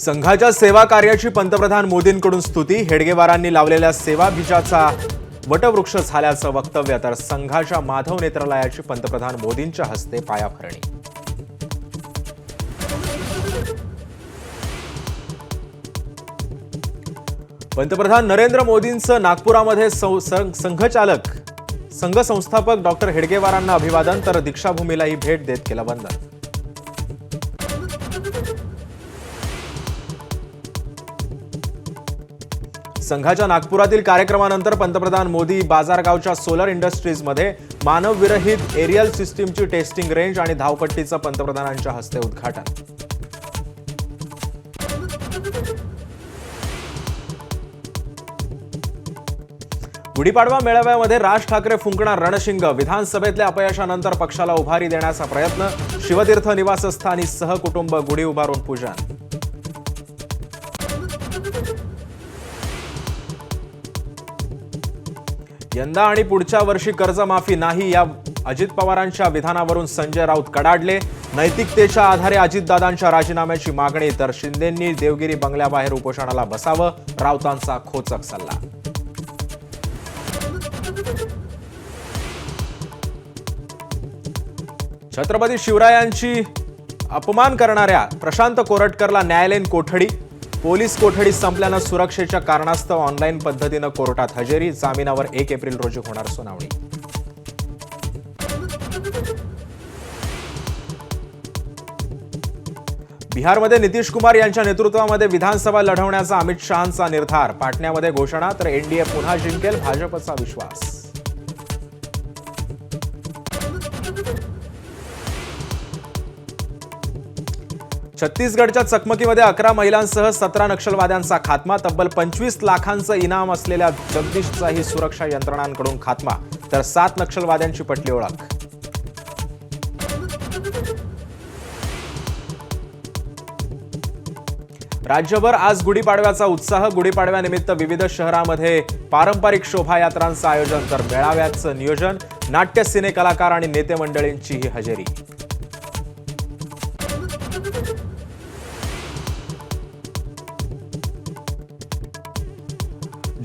संघाच्या सेवा कार्याची पंतप्रधान मोदींकडून स्तुती. हेडगेवारांनी लावलेल्या सेवा बीजाचा वटवृक्ष झाल्याचं वक्तव्य. तर संघाच्या माधव नेत्रालयाची पंतप्रधान मोदींच्या हस्ते पायाभरणी. पंतप्रधान नरेंद्र मोदींचं नागपुरामध्ये संघ संस्थापक डॉक्टर हेडगेवारांना अभिवादन. तर दीक्षाभूमीलाही भेट देत केलं वंदन. संघाच्या नागपुरातील कार्यक्रमानंतर पंतप्रधान मोदी बाजारगावच्या सोलर इंडस्ट्रीजमध्ये मानवविरहित एरियल सिस्टीमची टेस्टिंग रेंज आणि धावपट्टीचं पंतप्रधानांच्या हस्ते उद्घाटन. गुढीपाडवा मेळाव्यामध्ये राज ठाकरे फुंकणार रणशिंग. विधानसभेतल्या अपयशानंतर पक्षाला उभारी देण्याचा प्रयत्न. शिवतीर्थ निवासस्थानी सहकुटुंब गुढी उभारून पूजन. यंदा आणि पुढच्या वर्षी कर्जमाफी नाही या अजित पवारांच्या विधानावरून संजय राऊत कडाडले. नैतिकतेच्या आधारे अजितदादांच्या राजीनाम्याची मागणी. तर शिंदेंनी देवगिरी बंगल्याबाहेर उपोषणाला बसावं. राऊतांचा खोचक सल्ला. छत्रपती शिवरायांची अपमान करणाऱ्या प्रशांत कोरटकरला न्यायालयीन कोठडी. पोलीस कोठडी संपल्यानं सुरक्षेच्या कारणास्तव ऑनलाईन पद्धतीनं कोर्टात हजेरी. जामिनावर 1 एप्रिल रोजी होणार सुनावणी. बिहारमध्ये नितीश कुमार यांच्या नेतृत्वामध्ये विधानसभा लढवण्याचा अमित शहांचा निर्धार. पाटण्यामध्ये घोषणा. तर एनडीए पुन्हा जिंकेल, भाजपचा विश्वास. छत्तीसगडच्या चकमकीमध्ये 11 महिलांसह 17 नक्षलवाद्यांचा खात्मा. तब्बल 25 लाखांचं इनाम असलेल्या जगदीशचाही सुरक्षा यंत्रणांकडून खात्मा. तर 7 नक्षलवाद्यांची पटली ओळख. राज्यभर आज गुढीपाडव्याचा उत्साह. गुढीपाडव्यानिमित्त विविध शहरांमध्ये पारंपरिक शोभायात्रांचं आयोजन. तर मेळाव्याचं नियोजन. नाट्य सिने कलाकार आणि नेते मंडळींचीही हजेरी.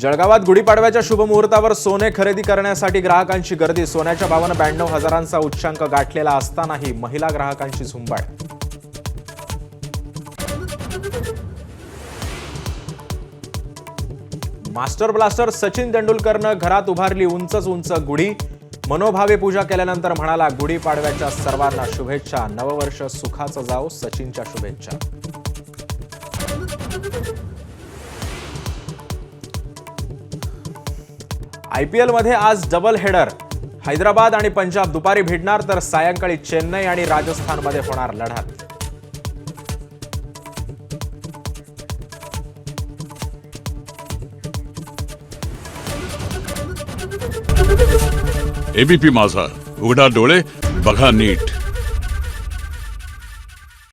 जळगावात गुढीपाडव्याच्या शुभमुहूर्तावर सोने खरेदी करण्यासाठी ग्राहकांची गर्दी. सोन्याच्या भावानं 92,000चा उच्चांक गाठलेला असतानाही महिला ग्राहकांची झुंबड. मास्टर ब्लास्टर सचिन तेंडुलकरनं घरात उभारली उंचच उंच गुढी. मनोभावे पूजा केल्यानंतर म्हणाला, गुढीपाडव्याच्या सर्वांना शुभेच्छा. नववर्ष सुखाचं जाओ. सचिनच्या शुभेच्छा. IPL मध्ये आज डबल हेडर. हैदराबाद आणि पंजाब दुपारी भिडणार. तर सायंकाळी चेन्नई आणि राजस्थानमध्ये होणार लढत. ABP माझा, उघडा डोळे बघा नीट.